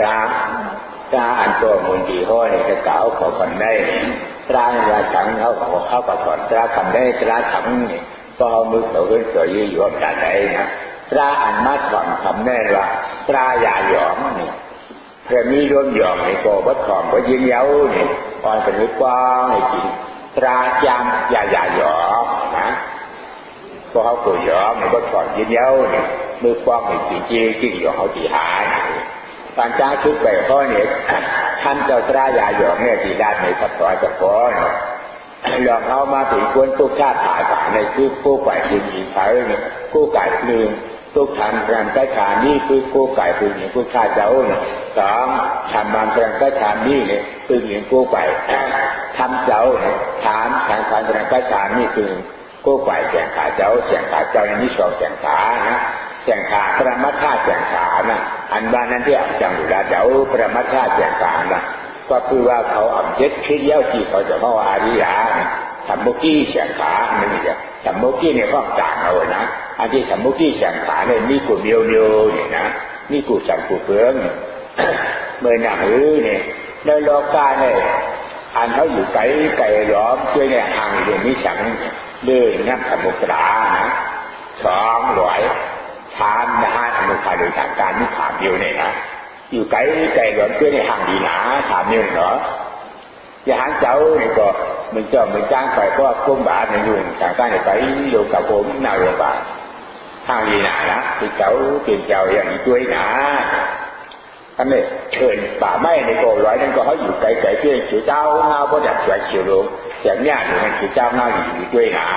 ra anhตัวมุนดีห้อยจะเก่าเขาคนได้ra là chẳngเขาก็ก่อนraคนได้ra chẳngก็เอามือเขาขึ้นสวยอยู่กับใจได้นะra anh mắt còn thầmได้ว่าra già dõmนี่เพื่อมีร่วมหยองในโกบัดของก็ยืนเย้านี่อ่อนเป็นนึกกว้างในจริงra chăm giàหยอมนะพอเขาตัวหยอมในบัดของยืนเย้านี่มือกว้างในจริงจริงหยองเขาจีหายการจ้าชุดไปข้อนี้ท่านเจ้าตราญาหยองเนี่ยที่ด้านในสัตว์ตะกอนหลอกเอามาถึงควรทุกชาติถ่ายผ่านในคือกู้ไก่ปืนยิงเผาเนี่ยกู้ไก่ปืนทุกทันแรงกระชานี่คือกู้ไก่ปืนยิงกู้ชาติเจ้าเนี่ยสองทำมันแรงกระชานี่เนี่ยปืนยิงกู้ไก่ทำเจ้าเนี่ยฐานแรงกระชานี่คือกู้ไก่แข่งขาเจ้าแข่งขาเจ้าในนี้สองแข่งขานะแข่งขาประมัดท่าแข่งขานะอันบ้านนั้นที่อาจารย์อยู่แล้วเจ้าประมัดท่าแข่งขานะก็คือว่าเขาอ่ำเจ็ดคิดเย้าที่เขาจะเข้าอาริยาสัมมุกี้แข่งขาไม่ใช่สัมมุกี้เนี่ยข้องต่างเอานะอันที่สัมมุกี้แข่งขาเนี่ยมีกูเดียวเนี่ยนะมีกูสัมกูเฟืองเมื่อหนังเนี่ยในโลกาเนี่ยอันเขาอยู่ไกลล้อมช่วยเนี่ยห่างอยู่มีสังเลื่อยนับสัมมุตรานะ200ชามนะฮะอนุภาโดยทางการนี่ถามเดียวเนี่ยนะอยู่ไกลหลวงเพื่อในห่างดีหนาถามเดียวเหรออย่าหันเจ้าเนี่ยก็mìnhจ้างไปเพราะกุ้งบาทในยุงทางการเนี่ยไปดูกับผมหน้าโรงพยาบาลห่างดีหนานะที่เจ้าเปลี่ยนเจ้าอย่างนี้ด้วยนะอันนี้เชิญป่าไม้ในโกร้อยนั่นก็เขาอยู่ไกลเพื่อเฉียวเจ้าเงาเพราะอยากสวยเฉียวลงแต่เนี่ยอยู่ในเฉียวเจ้าเงาอยู่ด้วยนะ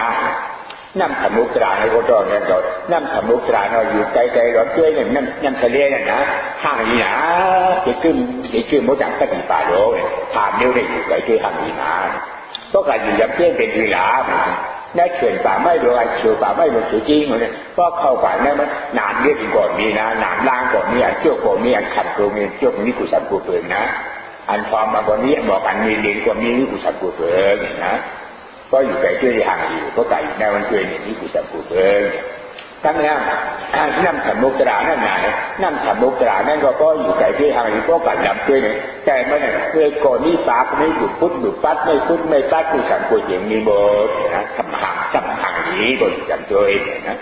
น้ำธรรมุตราในโกดอนเนี่ยก็น้ำธรรมุตราเราอยู่ไกลร้อนด้วยเนี่ยน้ำทะเลเนี่ยนะห่างดีหนาจะขึ้นมดจังตะกี้ป่าโลถามเดียวเนี่ยอยู่ไกลด้วยห่างดีหนาก็กลายอยู่ยับเยี่ยนเป็นดีหลาได้เขื่อนป่าไม้โดยเฉียวป่าไม้โดยเฉียวจริงเนี่ยก็เข้าป่าเนี่ยมันนานเรียกก่อนมีนะนานล่างก่อนมีอันเชี่ยวก่อนมีอันขัดตัวมีเชี่ยวมีกุศลกูเปิลนะอันฟอร์มมาก่อนนี้บอกอันมีเรียนก่อนมีกุศลกูเปิลนะก็อยู่ไกลช่วยห่างอยู่ก็ไกลในวันช่วยนี่มีกุศลกูเปิลทั้งนี้น้ำธรรมุตรานั่นไงน้ำธรรมุตรานั่นก็อยู่ไกลช่วยห่างอยู่ก็ไกลลำช่วยเนี่ยแต่ไม่เนี่ยเคยก่อนนี้ปากไม่หยุดพุทธหยุดปัดไม่พุทธไม่ปัดกุศลกูเฉียงมีโบนะทำห่างนี้ก็อยู่จำช่วยนะ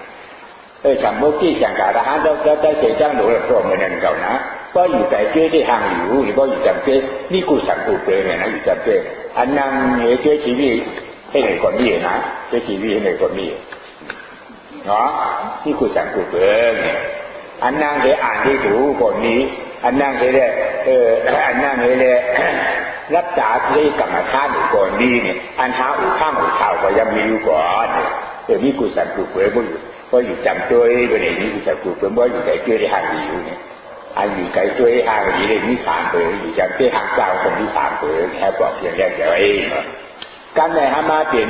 สัมมุติสังขารหันเราได้เสียจ้างหนูพร้อมเหมือนกันเก่านะก็อยู่แต่ช่วยที่ห่างอยู่หรือก็อยู่จำช่วยนี่กุศลกูเปิลเนี่ยนะอยู่จำช่วยอันนั้นเหตุช่วยชีวิตให้ในคนนี้นะช่วยชีวิตให้ในคนนี้เนาะนี่กุศลกูเปิลอันนั้นเหตุอ่านที่ถูกคนนี้อันนั้นเหตุอันนั้นเหตุรักษาที่กรรมฐานอยู่ก่อนนี้เนี่ยอันหาอุข้างอุข่าวก็ยังมีอยู่ก่อนนี่กุศลกูเปิลก็อยู่จำช่วยก็เนี่ยนี่กุศลกูเปิลว่าอยู่ไกลช่วยที่ห่างอยู่เนี่ยอันอยู่ไกลช่วยห่างอยู่เลยนี่3 เปิลอยู่จำช่วยห่างเจ้าคนที่3 เปิลแค่บอกเพียงแค่เดียวเองการในหามาเป็น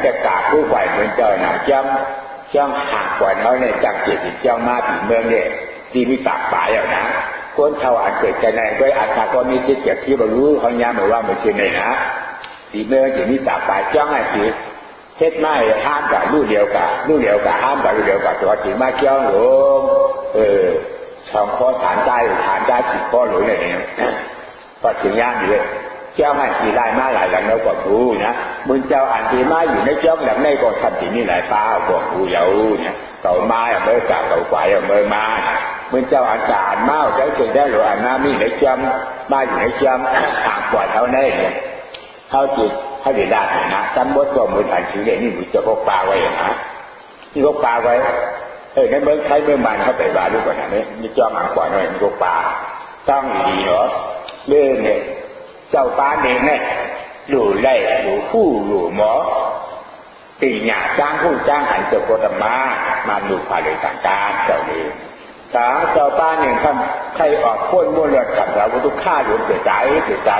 จะกราบผู้ไหวเหมือนเจ้าหน้าจ้องหักกว่าเขาเนี่ยจังเกียรติเจ้ามาถึงเมืองเนี่ยที่มีปากป่าอย่างนะคนเท่าอันเกิดใจในด้วยอัตตาก็มีจิตเกียรติที่บรรลุเขาย้ำเหมือนว่าไม่ใช่ในนะที่เมืองที่มีปากป่าจ้องไอ้ที่เฮ็ดไม้ห้ามกับลูกเดียวกับห้ามกับลูกเดียวกับตัวจริงมาเจ้าหลงช่องข้อฐานได้สิบข้อหลงอะไรเนี่ยก็ถึงย่างอยู่เลยเจ้าให้กี่ลายมาหลายหลังแล้วก็รู้นะมึงเจ้าอันที่มาอยู่ในจ้องหลังในก็ทำที่นี่หลายป้าบอกรู้เยอะเนี่ยเต่าไม้เมื่อกาเต่าควายเมื่อมามึงเจ้าอันจานมาเจ้าเจอได้หรืออันน้ามีในจ้องมาอยู่ในจ้องห่างกว่าเท่านั้นเนี่ยเขาจิตให้ได้ด้นะตั้งบดตัวมือถ่ายชีวิตนี่มึงจะพกปลาไว้นะที่พกปลาไว้ในเมืองไทยเมืองมันเขาไปบ้านด้วยก่อนนะเนี่ยมีจ้องห่างกว่าหน่อยมีพกปลาต้องดีเนาะเรื่องเนี่ยเจ้าป้าเนี่ยดูไล่ดูผู้ดูหมอตีหยาจ้างผู้จ้างหันเจ้าโคตรมาดูผ่าเลยต่างการเจ้าเลยถ้าเจ้าป้าเนี่ยท่านใครออกพ้นม้วนเลือดขับเราทุกข้าหลุดเสียใจ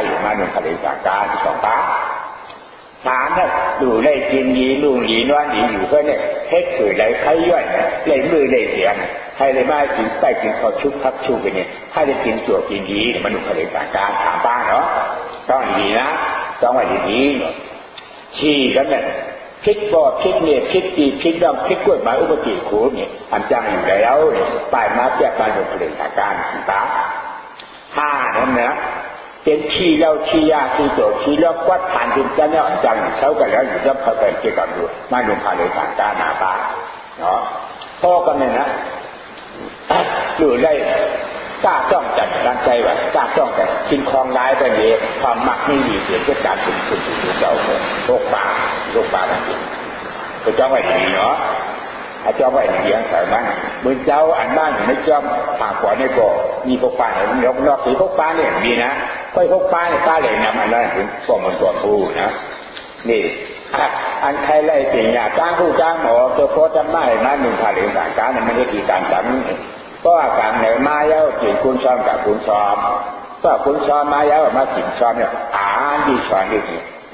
อยู่มาหนึ่งผ่าเลยต่างการสองป้าถามถ้าดูไล่กินยีลุงยีนวลยีอยู่ก็เนี่ยเฮ็ดขือไล่ไข่ย่อยไล่มือไล่เสียงให้เลยมากินใต้กินข้าวชุบทับชุบกันเนี่ยให้ได้กินตัวกินยีมันดูผ่าเลยต่างการถามป้าเนาะต้องดีนะต้องไว้ดีๆชี้กันเนี่ยคิดบอดคิดเนี่ยคิดดีคิดดำคิดกล้วยไม้อุปติโขเนี่ยอันจังอยู่แล้วเนี่ยปลายมาแยกมาลงผลิตการสีฟ้าหา นั้นนะเป็นที่เราที่ยาที่โจที่เรากวัดผ่านถึงจะเนี่ยจังเขากันแล้วอยู่แล้วเขาเป็นเกี่ยวกับดูมาดูผ่านเลยผ่านการหนาฟ้าเนาะพ่อกันเนี่ยนะอยู่ได้กล้าจ้องจัดการใจว่ากล้าจ้องแต่กินคลองร้ายไปเลยความมักไม่ดีเกิดจากการถึงเจ้าโรคป่านั่นเองก็จ้องไว้ดีเนาะอาจารย์ว่าอย่างเดียวแต่บ้างมือเจ้าอันบ้านอยู่ในจอมปากกว่านี่ก็มีพวกป้าเนี่ยนอกสีพวกป้าเนี่ยมีนะค่อยพวกป้าเนี่ยป้าเลยนำอันนั้นถึงพวกมันตัวผู้นะนี่อันใครไล่สิ่งอย่างจ้างผู้จ้างหมอตัวโคตรไม่นะหนึ่งผ่าเหลืองต่างกันมันไม่กี่การจำเพราะว่าการไหนมาเย้าจิตคุณซ้อมกับคุณซ้อมก็คุณซ้อมมาเย้ามาจิตซ้อมเนี่ยดีสอนดี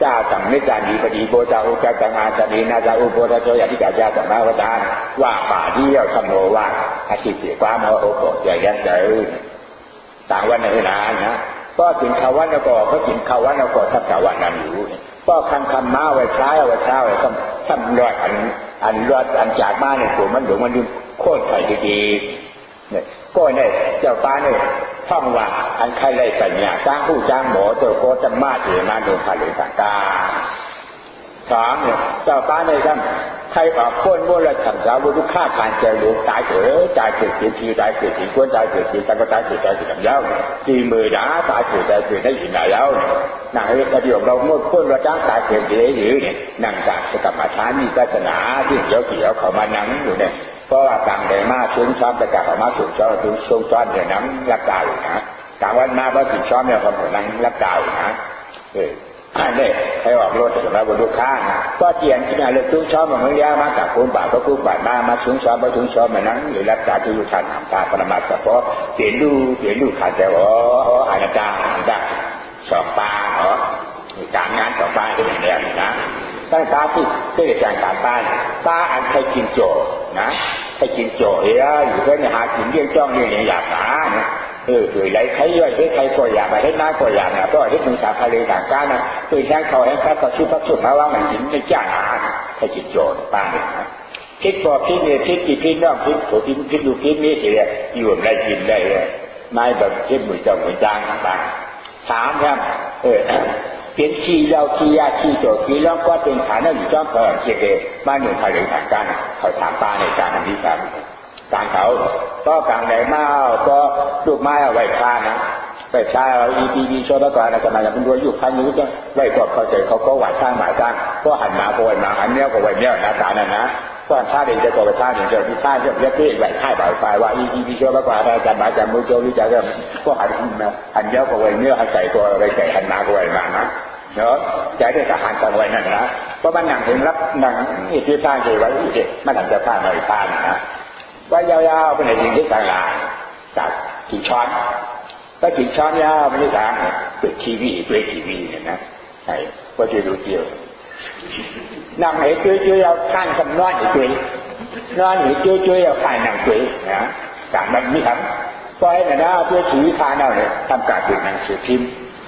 จ้าสังนิจานีปฏิโบจาอุจจังอาจารีนาจาอุโบทโจยติกาจาสัมมาวตานว่าป่าที่เย้าสมโนว่าอาชีพเสียความโมโหโกรธใจยันใจต่างวันในนานนะก็ถึงขวันแล้วก็ถึงขวันแล้วก็ทับขวันนั้นอยู่ก็คำมาไว้ช้าไว้ทำรอดอันรอดอันจากมาเนี่ยผมมันหลงมันยุ่งโคตรไถ่ดีเนี่ยก็เนี่ยเจ้าป้าเนี่ยท่องว่าอันใครไล่ปัญญาจ้างผู้จ้างหมอตัวโคตรมาเถมาโดนผลิตสังกาสองเนี่ยเจ้าป้าเนี่ยท่านใครบอกคนโบราณสั่งสาวบุรุษฆ่าการเจริญตายเกิดเสียทีตายเกิดทีควรตายเกิดทีตั้งก็ตายเกิดลำยาวตีมือด่าตายเกิดได้ยินไหนแล้วนั่งเรื่องเดียวเราเมื่อคนเราจ้างตายเกิดดีหรือเนี่ยนั่งจากกรรมฐานมีศาสนาที่เกี่ยวเขามานั่งอยู่เนี่ยเพราะว่าต่างได้มาชุ่มช้อมแต่กลับมาชุ่มช้อมเนี่ยนั่งรักดาวนะต่างวันมาเพราะชุ่มช้อมเนี่ยคนนั่งรักดาวนะอันนี้ให้ออกรถสำหรับบุรุษข้างก็เจียนที่นั่นเลยชุ่มช้อมมาเมื่อยามาจากภูมิป่าก็ภูมิป่ามาชุ่มช้อมมาชุ่มช้อมมานั่งหรือรักดาวที่อยู่ชั้นตาปรมาสัพพะเปลี่ยนดูขาดแต่อาณาจักรสอบปลาการงานสอบปลาเป็นอย่างนี้นะตั้งตาที่ได้จากการป้าอันใครกินโจนะใครกินโจอยู่ก็เนี่ยหากินเลี้ยงจ้องเนี่ยอยากหาเนี่ยไรใครย่อยใครก็อยากไปให้น้าก็อยากนะเพราะที่มึงสาพาเลยต่างกันนะแค่เขาให้เขาชุบพักชุบมาว่ามันกินไม่จ้างหาใครกินโจป้าเนี่ยนะคิดบอกคิดเนี่ยคิดกี่คิดน้องคิดโผล่คิดดูคิดนี่เสียอยู่อะไรกินได้เลยไม่แบบคิดมือจ้างบ้างถามครับเป็นชีเราชียาชีโจชีแล้วก็เป็นฐานะอยู่จ้องเปิดเกี่ยวกับบ้านหนึ่งผลิตทางการเขาถามป้าในการทำวิชาการเขาก็กลางไหนมาก็ลูกไม้เอาไว้ข้านะไปใช้เอาอีโชว์ก่อนนะจะมาอย่างเป็นด้วยอยู่พันอยู่จะไว้ก็เข้าใจเขาก็หวานข้างหมายข้างก็หันมาโวยมาหันเนี้ยก็ไว้เนี้ยนะตานั่นนะก็ท่าเดินจะตัวไปท่าเดินจะที่ท่าเรียกที่ไว้ท่าบ่าวไฟว่าอีโชว์ก่อนนะจะมาจากมือโจวิจารณ์ก็หันเนี้ยก็ไว้เนี้ยหันใส่ตัวไว้ใส่หันมาก็ไว้มานะเนาะใจได้ทหารกันไว้นั่นนะเพราะมันหนังถึงรับหนังนี่ที่สร้างเกี่ยวไว้ที่มันหนังจะสร้างหน่อยท่านนะว่ายาวๆเป็นอย่างที่ต่างๆจากกี่ช้อนก็กี่ช้อนยาวไม่ได้ต่างเปิดทีวีเนี่ยนะไอ้ก็จะดูเดียวนั่งไอ้จุ้ยเอาข้างคำนอนไอ้จุ้ยนอนไอ้จุ้ยเอาข้างนั่งจุ้ยนะการมันมีทั้งก็ไอ้เนี่ยนะเพื่อถือข้างเอาเนี่ยทำการเป็นหนังสือพิมพ์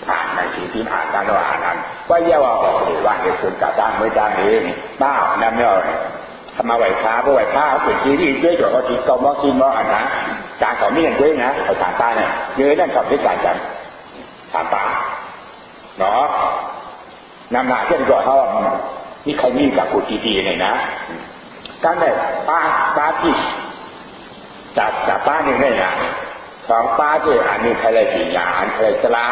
อ่านในที่พิมพ์อ่านการอ่านนั้นว่าเยาว่าออกหรือว่าในส่วนกระด้างไม่ด้างเองบ้าน้ำเนาะทำมาไหวพาเพราะไหวพาเป็นชีวิตด้วยตัวเขาทีกองมอกินมออันนะการเขาไม่เห็นด้วยนะเขาถามป้าเนี่ยเยอะนั่นเขาพิจารณ์กันถามป้าเนาะนำหน้าเช่นก่อนเขานี่ใครมีกับกูทีเนี่ยนะการเนี่ยป้าที่จากป้าเนี่ยได้นะสองป้าที่อันนี้ใครเลยกี่อย่างใครสลา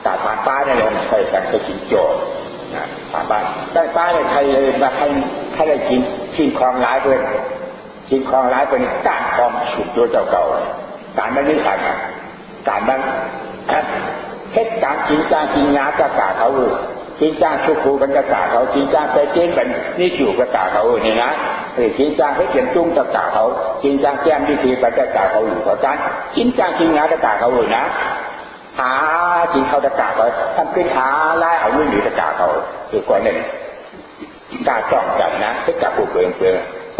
จากป้าเนี่ยใครสั่งไปกินโจทย์นะป้าได้ป้าเนี่ยใครเลยมาใครเลยกินคลองร้ายเพื่อนกินคลองร้ายเป็นการคลองฉุดตัวเจ้าเก่าการไม่ได้สั่งการนั้นเฮ็ดการกินจ้างกินงาจะกาเขากินจ้างชุกคูกันจะกาเขากินจ้างไปเจ๊งเป็นนี่จู่กระกาเขานี่นะกินจ้างให้เขียนจุ้งจะกาเขากินจ้างแก้มวิธีไปจะกาเขาอยู่เขาจ้างกินจ้างกินงาจะกาเขาเลยนะหากินเขาจะกาเขาทำขึ้นหาไล่เอาเรื่องหนีจะกาเขาคือก่อนหนึ่งกาจ้องจัดนะให้กับผู้เปลือง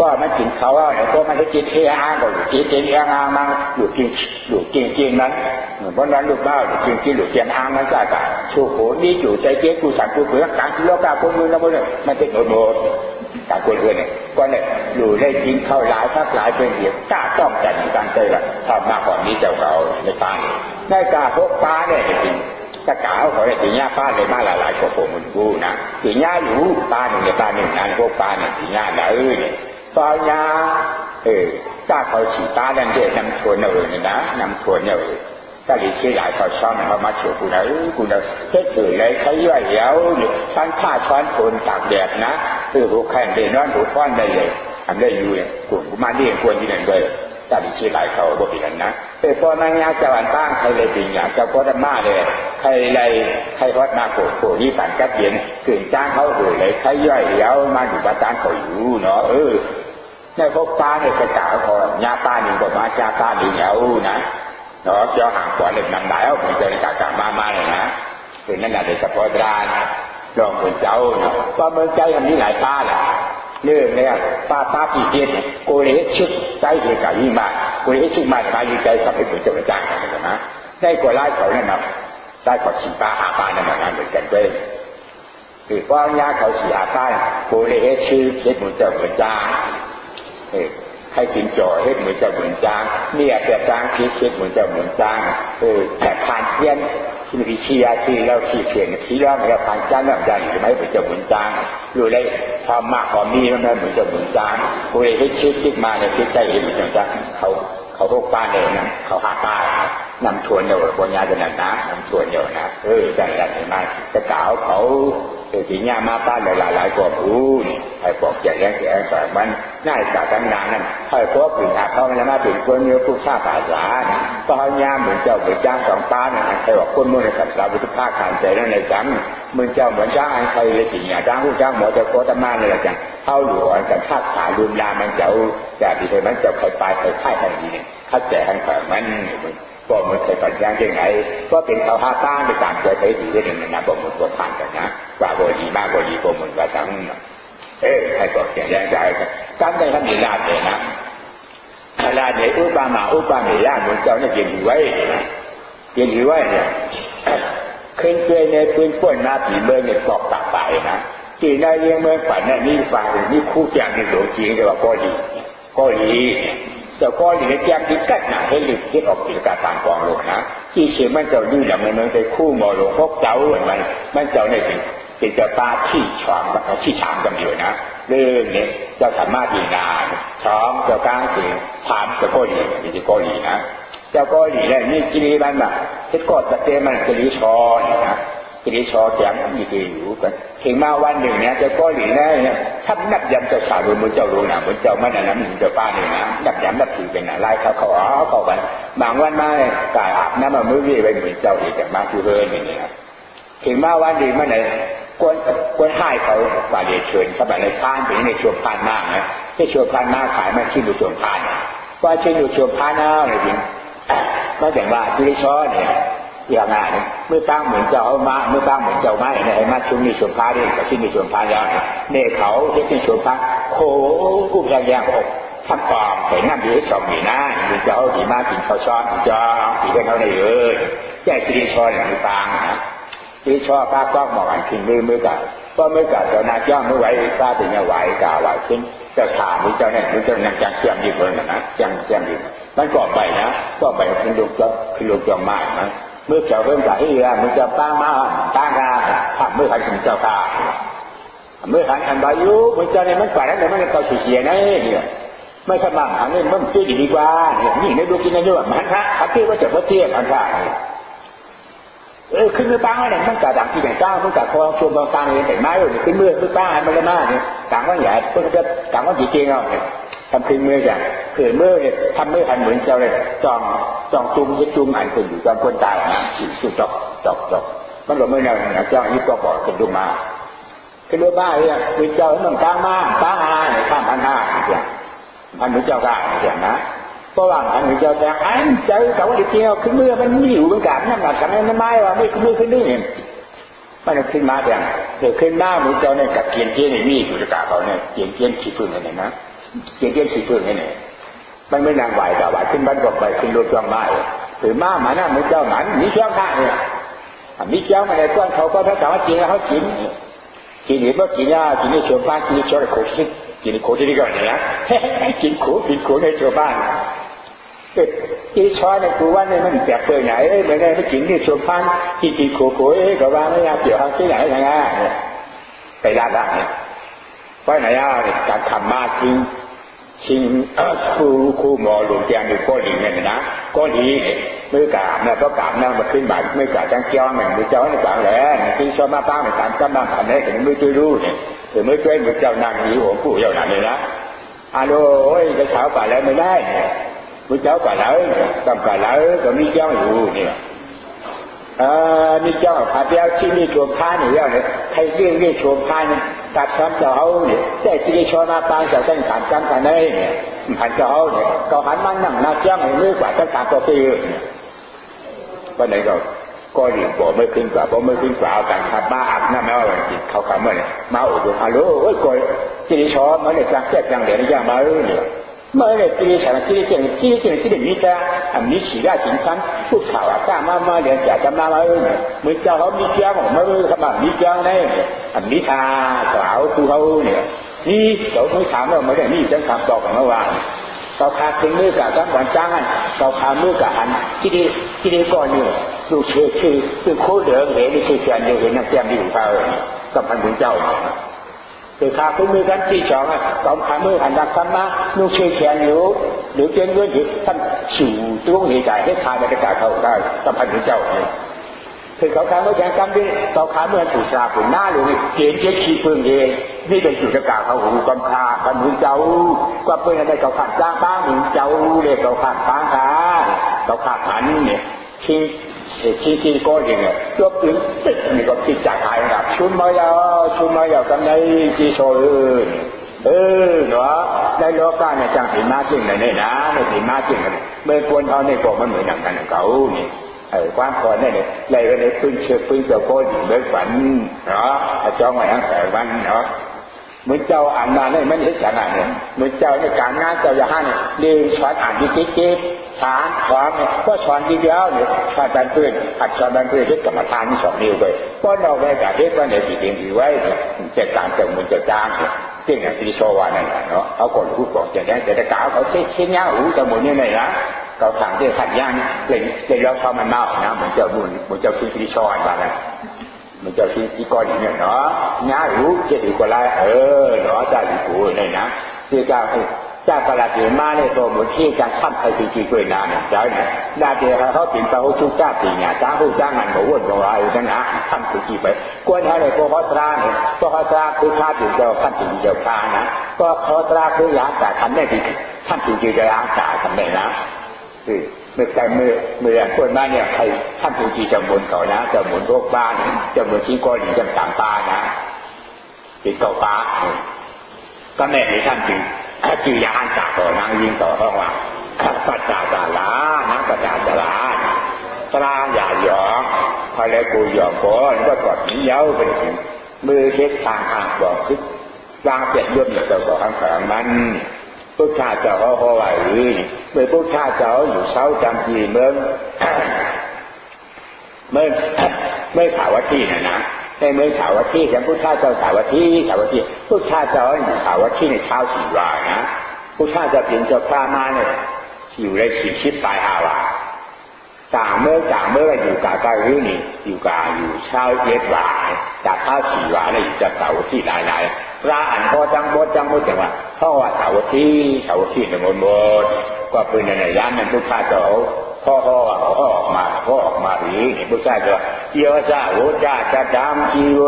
ก็มันกินเขาเนี่ยก็มันจะกินเที่ยงก็อยู่กินเที่ยงมาอยู่กินนั้นเพราะนั้นลูกบ้าอยู่กินอยู่เที่ยงนั้นก็ชูโขนี่จู่ใจเจ๊กูสั่งกูเปลือกการที่โลกาคนมือแล้วมันจะโดน การกวนเพื่อนเนี่ยก็เนี่ยอยู่ได้กินเข้าหลายพักหลายเป็นเดียวกล้าต้องกันการเตยละทำมากกว่านี้เจ้าเราในป้าได้กล้าพกป้าเนี่ยจริงถ้ากล่าวเขาเนี่ยตีหญ้าป้าเลยมาหลายๆกว่าผมมันกูนะตีหญ้าอยู่ป้าหนึ่งในป้าหนึ่งนั้นพวกป้าเนี่ยตีหญ้าไหนเนี่ยป้าหญ้าถ้าเขาฉีดป้านั่นเด็กนำชวนเนี่ยนะนำชวนเนี่ยถ้าดิฉันหลายเขาชอบเขามาชวนกูนะกูนะเฮ็ดเลยเลยเขาย่อยเย้าช้อนผ้าช้อนโคนตากแดดนะหูแข็งเดินนอนหูฟ้อนได้เลยทำได้อยู่เนี่ยกูมาเรียนควรที่นั่นด้วยถ้าดิฉันหลายเขาบอกอย่างนั้นนะแต่พอนั่งยาจะวันตั้งใครเลยจริงอย่างเจ้าพ่อธรรมะเลยใครเลยใครวัดมาโผล่ที่ปั่นกัดเย็นกึ่งจ้างเขาเลยใครย่อยเย้ามาอยู่บ้านตั้งเขาอยู่เนาะในพวกป้าเนี่ยจะกล่าวพอยาป้าหนึ่งบอกมาจ้าป้าดีเย้านะเนาะเจ้าห่างกว่าเล็กนำได้เอาผมเจอในกากามาเลยนะคือนั่นแหละเด็กกับพ่อตราลองคนเจ้าเนาะว่าเมืองใจมันมีหลายป้าแหละเรื่องเนี่ยป้าปีเดียดโกเลชึกใจเหตุการณ์ยิ่งมากโกเลชึกมากมาอยู่ใจกับให้ผมเจ้าจ้างกันนะได้กว่าไล่เขาเนี่ยนะได้กว่าฉีป้าหาป้านั่นนะเหมือนกันด้วยคือป้อนยาเขาฉีหาป้าโกเลชึกเฮ็ดผมเจ้าจ้างให้กินจ่อเฮ็ดเหมือนเจ้าเหมือนจางเนี่ยแต่จางคิดเฮ็ดเหมือนเจ้าเหมือนจางแต่ผ่านเพี้ยนที่วิชียาที่เราที่เพียงที่เราเนี่ยผ่านจางแบบจางหรือไม่เหมือนเจ้าเหมือนจางรู้ได้ความมากความมีมันเหมือนเจ้าเหมือนจางกูเลยให้คิดมาเนี่ยคิดใจเห็นเหมือนเจ้าจางเขาพวกป้าเนี่ยนะเขาหาป้านำชวนเดี๋ยวบนยาจะนั่นนะนำชวนเดี๋ยวนะจังไรเห็นไหมจะกล่าวเขาทีนี้มาป้าหลายๆพวกนี่ให้พวกแก่แก่แต่มันน่าจะตั้งนานนั่นให้พวกผู้หาเขามันมาถึงคนเนื้อผู้ชาภาษาตอนนี้เหมือนเจ้าเหมือนจ้างสองป้าเนี่ยใครบอกคนมุ่งในสัตว์เราบุตรภาคขานใจนั่นในจังเหมือนเจ้าเหมือนจ้างใครเลยจริงอย่างจ้างผู้จ้างหมอจะโคตรมาเลยจังเข้าอยู่อ่อนกันทักขาลืมลามันเจ้าแต่ที่เคยมันเจ้าใครไปใครค่ายทันทีเนี่ยเข้าใจทันแบบมันก็มันเคยปัญญาอย่างไรก็เป็นเขาหาป้าในต่างใจไปดีได้หนึ่งนะบอกมันตัวผ่านกันนะว่าบดีมากบดีก็เหมือนว่าทั้งใครก็แก่แย่ใจกันได้ทำดีลาดเลยนะลาดเนี่ยอุปมาลาดเหมือนเจ้าเนี่ยเย็นอยู่ไว้เย็นอยู่ไว้เนี่ยขึ้นเปยในปืนป่วนมาผีเมืองเนี่ยตอกตาไปนะที่ในเรื่องเมืองฝันเนี่ยนี่ฟังนี่คู่แข่งนี่หลงจริงแต่ว่าก็ดีแต่ก็หลีกแจ้งที่กัดหนาให้หลีกที่ออกกิจการต่างกองลงนะที่เชื่อมันเจ้าดื้อหลังมันไปคู่มอลงพวกเจ้าเหมือนมันเจ้าเนี่ยเป็นเจ้าป้าที่ฉางกันอยู่นะเรื่องนี้เจ้าสามารถดีนาช้อมเจ้ากลางสิถามเจ้าก็หลีเป็นเจ้าก็หลีนะเจ้าก็หลีเนี่ยนี่กิริมันแบบที่กอดตะเตมันกิริชอนะกิริชอแจ้งมีกิริอยู่กันถึงมาวันหนึ่งเนี่ยเจ้าก็หลีเนี่ยถ้านับยำเจ้าสาวเหมือนเจ้ารู้นะเหมือนเจ้ามันนะเหมือนเจ้าป้าเนี่ยนะนับยำนับถือเป็นอะไรเขาเข้าไปบางวันมากายอาบน้ำมามือวิ่งไปเหมือนเจ้าอีกแต่มาคือเฮอย่างนี้นะถึงมาวันหนึ่งมันเนี่ยกวนให้เขาฝ่ายเดียเชิญเข้าไปในพานถึงในช่วงพานมากนะในช่วงพานมากขายมันชิ้นดูช่วงพานว่าชิ้นดูช่วงพานน่าเลยจริงมาแต่ว่ากิริชอเนี่ยอย่างนั้นเมื่อตั้งเหมือนเจ้ามาเมื่อตั้งเหมือนเจ้ามาเนี่ยมาช่วงนี้ช่วงพานนี่กับชิ้นนี้ช่วงพานยาวเนี่ยเขาที่เป็นช่วงพานโอ้กุ้งแย่อกทำปลอมแต่นั่นดีสองดีนะดีเจ้าดีมากกินข้าวช้อนจ้าดีกันเขาได้เลยแค่กิริชอเนี่ยมีตังนะที่ชอบป้าก็หมอกอันทิ้งมือกันก็มือกันเจ้านาจ้องมือไว้ป้าถึงจะไหวกล่าวว่าทิ้งเจ้าขามือเจ้าเนี่ยมือเจ้านั่งจังเชื่อมยืดเลยนะจังเชื่อมยืดมันก็ไปนะก็ไปขึ้นลูกจ้องขึ้นลูกจ้องมากนะเมื่อเจ้าเริ่มจากที่มือเจ้าป้ามาตั้งกาทำมือขันถึงเจ้าขามือขันอันบายุมือเจ้าเนี่ยมันกว่านั้นแต่มันเก่าเสียนะเนี่ยไม่สมั่งอันนี้มันช่วยดีกว่าเนี่ยนี่ในดูกินในด้วยมันฮะเขาคิดว่าจะเทียบอันท่าขึ้นมือป้าเนี่ยมันกะดังที่ไหนก้าวมันกะคอชวนบางการเรียนแต่ไม้เลยขึ้นมือป้ามันละมากเนี่ยต่างว่าใหญ่เพื่อนจะต่างว่าจีเจงเอาเนี่ยทำขึ้นมืออย่างเขื่อนมือเนี่ยทำมือหันเหมือนเจ้าเลยจองจุ่มยึดจุ่มอันคนอยู่จองคนตายนะจุดจอกมันหลงไม่แน่นะเจ้ายึดก็บอกเป็นดูมาขึ้นมือป้าเนี่ยเป็นเจ้ามันกลางมาป้าเนี่ยข้ามพันห้าอย่างพันหนึ่งเจ้าข้าอย่างนะเพราะว่าอันนี้เจ้าแต่อันเจ้าเขาว่าเดียวขึ้นมือมันมีอยู่เหมือนกันนั่นแหละกันนั่นไม่ว่าไม่ขึ้นมือขึ้นนี่มันขึ้นมาอย่างเกิดขึ้นหน้ามือเจ้าเนี่ยกับเกียนเนี่ยมีอยู่ในกาเขาเนี่ยเกียนขี้พึ่งเนี่ยนะเกียนขี้พึ่งเนี่ยมันไม่นางไหวกับไหวขึ้นบ้านก็ไปขึ้นรถจ้องไม้ถือม้ามาหน้ามือเจ้าหมันมีเจ้าข้าเนี่ยมีเจ้ามาในก้อนเขาก็ถ้าถามว่าจริงแล้วเขาจริง กินเมื่อกินยากินในชาวบ้านกินในชาวโคชิกินในโคที่นี่ก่อนเนี่ยกินโคในชาวบ้านกินช้อนในกูว่าเนี่ยมันแปลกเปลี่ยนไหนเหมือนไงไม่กินในชาวบ้านกินโคก็ว่าไม่ยากเกี่ยวกับที่ไหนยังไงไปด้านเนี่ยเพราะไหนการทำมาชิงครูหมอหลวงเตียงอยู่ก้อนหินเนี่ยนะก้อนหินมือกาบนะก็กาบนั่งมาขึ้นบ่ายมือกาบจังเจ้าเหมือนมือเจ้าในกลางแหล่ที่ชอบมาปั้งในการกำลังผ่านเนี่ยถึงมือช่วยรู้เนี่ยถึงมือช่วยมือเจ้านั่งอยู่หัวผู้เจ้าหนักเลยนะฮัลโหลจะเช้าป่าแล้วไม่ได้มือเจ้าป่าแล้วกำป่าแล้วก็มีเจ้าอยู่เนี่ยมีเจ้าพาเดียวที่มีชมพาเนี่ยเนี่ยใครเรียกชมพาเนี่ยตัดซ้ำเจ้าเขาเนี่ยแต่ที่ชอบมาปั้งจะต้องผ่านกันกันได้เนี่ยผ่านเจ้าเขาเนี่ยเขาหันมานั่งนับเจ้าให้มือกว่าจะตามตัวตีวันไหนก็หลีกบอกไม่ขึ้นกว่าเพราะไม่ขึ้นกว่าเอาการขับบ้าอับน้าแม้ว่าจิตเขาขับเมื่อเนี่ยมาอุดมฮัลโหลโอ้ยกอยที่ชอบมันเนี่ยจังแจ๊กจังเดี๋ยวนี้ยังมาเนี่ยเมื่อเนี่ยที่ฉันที่เดี๋ยวนี้จะมีฉีกาจิงซันพูดข่าวก้ามาเดี๋ยวจะมาเนี่ยมือเจ้าเขามีเจ้าของมือเขาแบบมีเจ้าเนี่ยมีทาสาวคือเขาเนี่ยนี่เราไม่ถามว่าไม่ได้นี่จังคำตอบของเมื่อวานเราพาถึงมือกับทั้งวันจ้างเราพามือกับอันที่ดีก่อนอยู่ดูชื่อคือโคเดือดเห็นนี่คือแกนอยู่เห็นนักแก้มอยู่เขากับพันธุ์เจ้าคือพาถึงมือกันที่สองเราพามือหันดักซ้ำมาดูชื่อแกนอยู่หรือเจนด้วยท่านสู่ตรงนี้ใจให้ทายบรรยากาศเขาได้กับพันธุ์เจ้าคือเขาทำเมื่อแข่งกันดิเขาขาเมื่อถูกสาบหน้าหรือเกณฑ์เจ๊ขี้เพิ่งเองนี่เป็นจุดกาเขาหูกำพาพันหุ่นเจ้าก็เพื่อนอะไรเขาขาดจ้างบ้างหุ่นเจ้าเรียกเขาขาดบ้างขาเขาขาดหันเนี่ยชี้ก็อย่างเงี้ยจบถึงติดนี่ก็ติดจากหายแบบชุนมายาวกันในจีโซเนาะได้โลกาเนี่ยจังสีมาจริงเลยนะในสีมาจริงเลยเมื่อควรเขาในกบมันเหมือนอย่างนั้นเขาเนี่ยความพอเนี่ยเลยก็เลยพึ่งเชื่อพึ่งเจ้าโก้อยู่เบิกฝันเนาะจ้องไว้ทั้งแต่วันเนาะเหมือนเจ้าอ่านมาเนี่ยไม่เห็นขนาดเนี่ยเหมือนเจ้าในการงานเจ้าอย่าให้เนี่ยเดินสอนอ่านจิ๊บฐานความเนี่ยก็สอนทีเดียวเนี่ยถ้าดันเพื่อนอัดสอนดันเพื่อนที่กรรมฐานที่สองนิ้วไปก็นอกในการเทศว่าเนี่ยสิ่งที่ไว้จะการเจ้ามือจะจ้างเรื่องอย่างที่โชว์ว่านั่นแหละเนาะเขาคนพูดบอกจะได้แต่กล่าวเขาเช่นย่างหูจมูกเนี่ยนะเขาสั่งที่ขัดย่างเลยเราเข้ามันเมานะเหมือนเจ้าบุญเหมือนเจ้าที่ชอนมานะเหมือนเจ้าที่ก้อนอย่างเงี้ยเนาะง่ายรู้เจ็ดอีกว่าไรเนาะจ้าอยู่กูเนี่ยนะที่เจ้าประหลัดอยู่มาเนี่ยตัวเหมือนที่การทำใครจริงๆด้วยนะเนี่ยเจ้าเนี่ยได้เดี๋ยวเขาถึงเขาชุกจ้าตีเนี่ยจ้าผู้จ้างงานบอกว่าบอกอะไรนั่นนะทำจริงๆไปกวนให้เลยพวกเขาตราเนี่ยพวกเขาตราคือข้าถึงเจ้าขั้นถึงเจ้าข้านะก็เขาตราคือยาแต่ทำได้ดีท่านจริงๆจะยาแต่ทำได้นะเมื่อคนบ้านเนี่ยใครท่านผู้ที่จะหมุนเขานะจะหมุนโรคบ้านจะหมุนชี้ก้อนจะต่างป้านะติดเก่าป้าก็แม่ที่ท่านจึงยาอันจากต่อนางยิงต่อห้องว่าปัจจาจาลานะปัจจาจาลาตราอย่าหยองพอแล้วกูหยองก่อนก็กอดนี้เย้าเป็นมือเช็ดทางห่างบอกคึกวางเปียกย่นอย่างเจ้าของข้างมันพุทธาเจ้าเขาว่าเมื่อพุทธาเจ้าอยู่เช้าจำปีเมื่อสาวัตถีนะในเมื่อสาวัตถีฉันพุทธาเจ้าสาวัตถีพุทธาเจ้าอยู่สาวัตถีในเช้าสี่วานะพุทธาเจ้าเป็นเจ้าพระมาเนี่ยอยู่ในชิดปลาย5 วาต่างเมื่ออยู่กาอยู่นี่อยู่เช้า7 วาจากเช้า4 วาเนี่ยอยู่จะสาวัตถีหลายพระอันพ่อจังบดจังว่าเพราะว่าสาวัตถีในหมดก็เป็นในยามนั้นพุทธาเจ้าพ่อออกมาหรือเนี่ยพุทธาเจ้าเยอะจ้าโหจ้าจะดำจีเว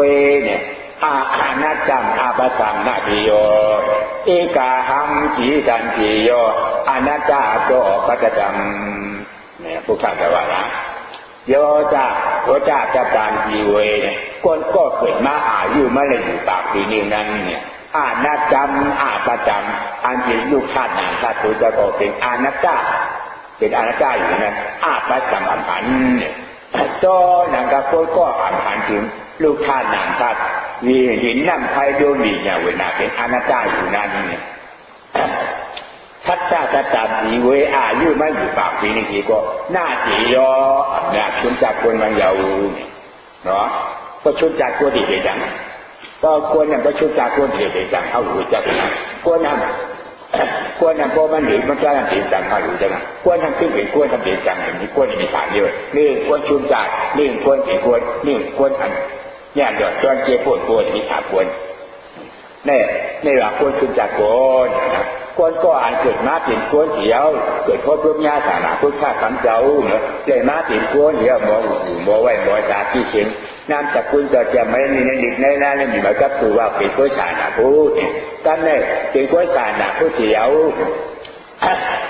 เนี่ยอาณาจักรอาภัสังนาทิโยเอกาหังจีดันทิโยอาณาจักรโตปัจจังเนี่ยพุทธาเจ้าว่านะโยจ้าโหจ้าจะดำจีเวเนี่ยคนก็เกิดมาอายุมาเลยอยู่ปากปีนี้นั้นเนี่ยอาณาจักรอาภัสังอันเป็นลูกชาตินางชาติตัวจะบอกเป็นอาณาจักรเป็นอาณาจักรอยู่นั้นอาภัสังอัมพันเนี่ยโตนางกับโคก็อัมพันถึงลูกชาตินางชาติมีหินน้ำไผ่ดวงดีเนี่ยเวลาเป็นอาณาจักรอยู่นั้นเนี่ยทัตตาสีเวอายุไม่อยู่ปากปีนี้ทีก็หน้าสียอเนี่ยชุนจากคนมันยาวเนาะก็ชุนจากตัวดีเลยจัง ก็ควรนำประชุมจากควรเหตุจังเข้าหูจักควรนำพอมันหรือมันจะทำเหตุจังเข้าหูจักควรทำขึ้นเป็นควรทำเหตุจังอย่างนี้ควรมีฐานเดียวนี่ควรชุมจากนี่ควรเป็นควรนี่ควรอันเนี่ยเดือดจนเกี่ยวปวดควรมีฐานควรในหลักควรชุมจากควรควรก็อ่านเกิดมาเป็นควรเสียวเกิดพบรูปญาศาสนาพุทธะขันเจ้าเนาะเลยมาเป็นควรเดียวมองหูมองไว้มองตาที่เชียงนามสกุลก็จะไม่มีในดิบในนั้นไม่มีมากับตัวว่าเป็นควรศาสนาพุทธกันเนี่ยเป็นควรศาสนาพุทธเสียว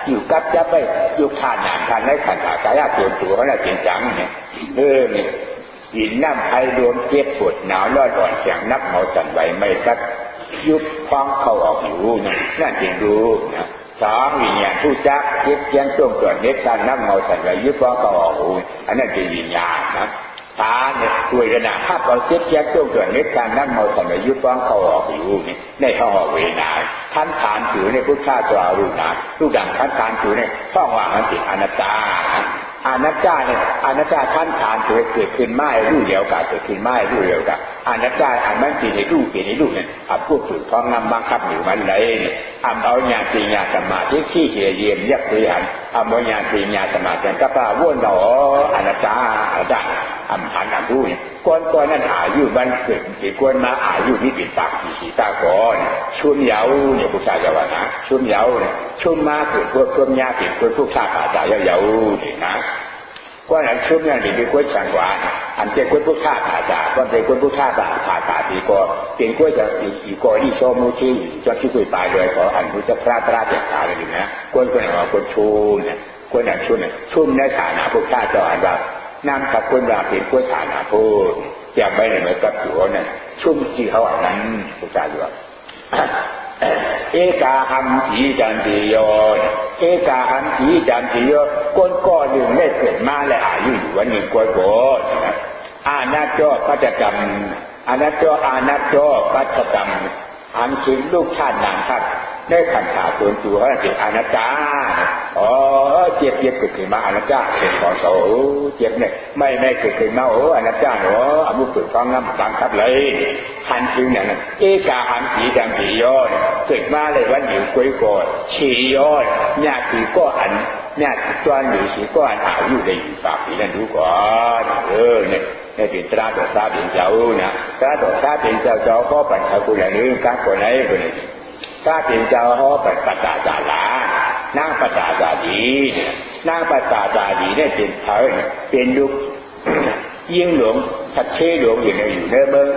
อยู่กับจะไปอยู่ทานหนังทานได้ขันขากายเปลี่ยนตัวเขาแล้วจริงจังเนี่ยนี่หินน้ำไผ่รวมเจ็บปวดหนาวร้อนอ่อนแข็งนับเมาสั่นไหวไม่กัดยุบฟังเข้าออกอยู่นั่นจริงรู้นะสองวิญญาณผู้จักเจ็บยังต้มเกิดเน็ตการนับเมาสั่นไหวยุบฟังเข้าออกอยู่อันนั้นเป็นวิญญาณนะตาเนี่ยด้วยขนาดถ้าเราเจ็บยังต้มเกิดเน็ตการนับเมาสั่นไหวยุบฟังเข้าออกอยู่นี่ในท้องเวนาท่านทานถือในพุทธะตัวรูปนะรูปดังท่านทานถือในท้องว่างมันติดอนัตตาอนัตตาเนี่ยอนัตตาท่านทานเกิดขึ้นไม่รู้เดียวกันเกิดขึ้นไม่รู้เดียวกันอนัตตาอันมันเป็นในรูปเป็นในรูปเนี่ยพูดถึงท้องนำบังคับอยู่มันเลยเอาญาติญาสมาธิที่เยี่ยมยักษ์ยันเอาญาติญาสมาธิก็ป่าว่นหนออนัตตาได้หันรู้เนี่ยก้อนนั้นอายุมันเกิดที่ก้อนมาอายุนี่เป็นปากสีตาก้อนชุ่มเยาเนี่ยผู้ชายจะว่านะชุ่มเยาเนี่ยชุ่มมาเกิดก้อนยาเป็นก้อนผู้ชายขาดใจเยาเนี่ยนะก้อนนั้นชุ่มเนี่ยเป็นก้อนสังวานอันเป็นก้อนผู้ชายขาดใจก้อนเป็นก้อนผู้ชายขาดใจดีก็เป็นก้อนจะอีกก้อนที่โซมูชีจะที่คุยไปเลยขออันพุทธพระตราเด็ดขาดเลยนะก้อนนั้นว่าก้อนชุ่มเนี่ยก้อนนั้นชุ่มในฐานะผู้ชายจะอ่านว่านามสกุลราเป็นผู้ฐานะพูดจะไม่เหมือนกับตัวนั่นชุ่มที่เขาอ่านนั้นผู้ชายอยู่เอกาหัมจีจันติโยเอกาหัมจีจันติโยก้อนหนึ่งได้เกิดมาและอายุอยู่วันหนึ่งก้อนอาณาจอปัจจกรรมอาณาจอปัจจกรรมอันคือลูกชาตินางชาติได้ขันขาตัวเขาเป็นอนัตตาเจ็บเกิดขึ้นมาอนัตตาเป็นของโสเจ็บเนี่ยไม่เกิดขึ้นมาอนัตตาอามุสุฟังน้ำบังคับเลยทันทีอย่างนั้นเอกาหันสีดำสีย้อนเกิดมาเลยวันอยู่กุยโกดฉีย้อนเนี่ยคือก็อันเนี่ยตัวหรือสีก็อันอายุได้อยู่ปากสีนั่นรู้ก่อนเนี่ยเป็นตราดอกตาเป็นเจ้านะตราดอกตาเป็นเจ้าก็ปัญชากุลนึงการคนไหนคนนี้ถ้าเป็นเจ้าเขาปัจจาจาลานางปัจจาจาดีนางปัจจาจาดีเนี่ยเป็นเธอเป็นลูกยิ่งหลวงทัดเชหลวงอยู่ในเมือง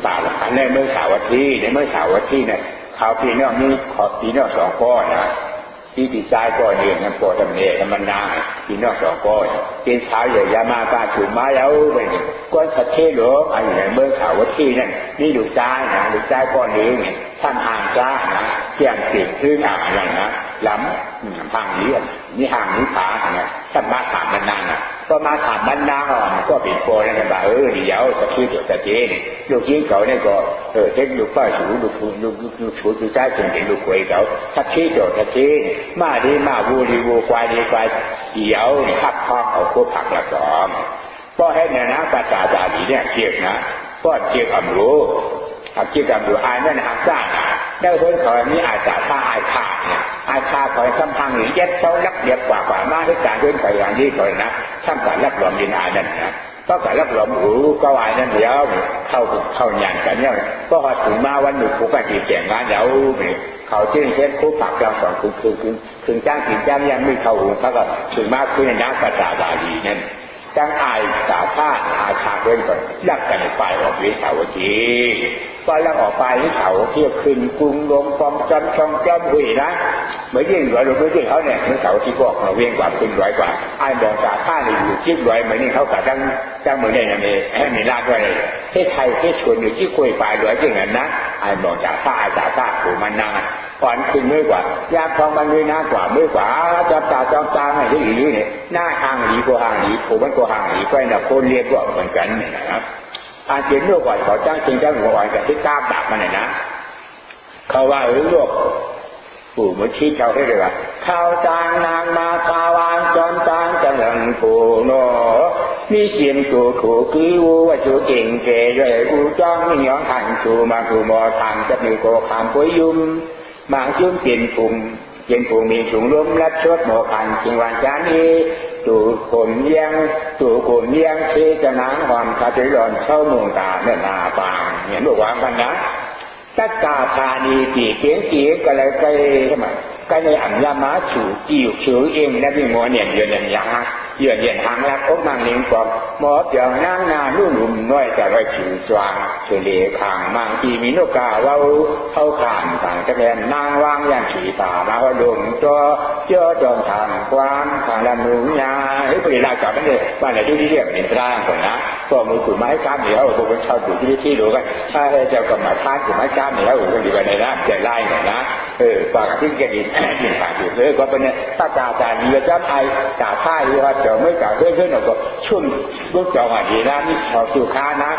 ป่าละในเมืองสาวัตถีในเมืองสาวัตถีเนี่ยเขาพี่น้องมีขอพี่น้องสองก้อนนะที่ติดใจก้อนเดียวนั่นปวดทำเนี่ยมันนาพี่น้องสองก้อนเป็นชาวใหญ่ยามาป้าถูมาแล้วไปเนี่ยก้อนทัดเชหลวงอยู่ในเมืองสาวัตถีนั่นนี่ลูกชายนะลูกชายก้อนเดียวเนี่ยท่านห่างจ้านะเกี่ยงเสียงพื้นอะไรนะล้ำห่างนี้นี่ห่างนี้ผาเนี่ยท่านมาถามมันนานก็มาถามมันนานก็เป็นโปรแล้วกันว่าเดี๋ยวจะคิดเดี๋ยวจะเจนี่ลูกยิงเขาเนี่ยก็เทคลูกป้าสูลูกชูลูกใจจนเป็นลูกคุยเขาทักชี้เดี๋ยวทักชี้มาดีมาวูดีวูควายเดี๋ยวขับคล้องเอาพวกผักละสองก็ให้เนี่ยนะปัจจาจาดีเนี่ยเกี่ยงนะก็เกี่ยงอำรู้กิจกรรมดูอ่านนั่นหักซ่าได้เพิ่นขอนี้อาจจะท่าอาชาเนี่ยอาชาขอสัมพังหรือยัดเท้าลักเดียบกว่ามาด้วยการเดินไปอย่างนี้ก่อนนะช่างการรับรองยินอ่านนั่นนะก็การรับรองหูก็อ่านนั่นเดียวเข้าหยานกันเนี่ยก็พอถึงมาวันหนึ่งผู้ปฏิบัติแก่งานแล้วเขาเช่นเช่นผู้ผักกลางสองคือจ้างกินจ้างยังไม่เข้าหูเขาก็ถึงมาคือในนักปัจจาบาลีนั่นจังอายสาธาอาชาเดินก่อนลักกันไปออกวิสาวจีพอลักออกไปวิสาวเที่ยวขึ้นกรุงลงฟองจำช่องจำหุยนะเมื่อยิ่งเราเมื่อยิ่งเขาเนี่ยวิสาวที่พวกเราเวียงกว่าขึ้นร้อยกว่าอายมองสาธาเนี่ยอยู่จิ้มร้อยเหมือนนี่เขากับจังเหมือนเนี่ยนี่มีลาดด้วยที่ไทยที่ชวนอยู่ที่คุยไปร้อยจริงนั้นนะอายมองสาธาถูมันนางก่อนขึ้นมือกว่ายามทองมันมือหน้ากว่ามือกว่าจับตาให้ได้อยู่เนี่ยหน้าห่างหลีกว่าห่างหลีถูมันก็ห่างหลีไปนะคนเรียกว่าเหมือนกันนะครับอาเจียนเมื่อก่อนเขาจ้างจริงจ้างหัวอ่อนกับที่กล้าดักมันเนี่ยนะเขาว่าโลกปู่มุชีเขาให้เลยว่าข้าวจางนางมาตาวานจอนจางจะเลิงปู่โน มีเสียงตัวขู่คือว่าจูเก่งเก๋ด้วยอูจ้องย้อนขันจูมาคูมอทางจะมีโกขามปุยยุ่มบางจุ้มเปลี่ยนปุ่มเปลี่ยนปุ่มมีถุงล้มและชดหมอขันจึงวันจานี้ตู่คนเลี้ยงเชจะนางความคาติรอนเช่าเมืองตาเนื้อนาปางเนี่ยบอกว่ากันนะตัดกาธานีตีเกียงเกียก็เลยไปทำไมก็ในอัญญามาฉูกิ่วเฉยเองและมีหมอเนี่ยเยือนยาเยือนหางรักอกนางเลี้ยงกว่าหมอเปียงนางนาลุ่มน้อยแต่ไว้ฉูจวางเฉลียขางบางทีมีนกกาว่าเข้าขามต่างจะเป็นนางวางย่างฉีตามาว่าดงตัวเจ้าจอมทางความทางลำนุญาให้ปริลาจับนั่นเลยว่าไหนที่เรียกเป็นร่างก่อนนะก็มือถือไม้ก้ามเหนียวพวกคนชาวถูกที่รู้กันถ้าเจ้าก็มาทานถือไม้ก้ามเหนียวก็ดีไปในน้ำใจไล่หน่อยนะปากที่แกดินดินปากอยู่เลยก็เป็นตาตาตาเรือจ้าไทยตาท่าหรือว่าเจ้าไม่กล่าวเรื่องหรอกก็ชุ่มลูกเจ้ามาดีนะนี่ชาวสุขานะ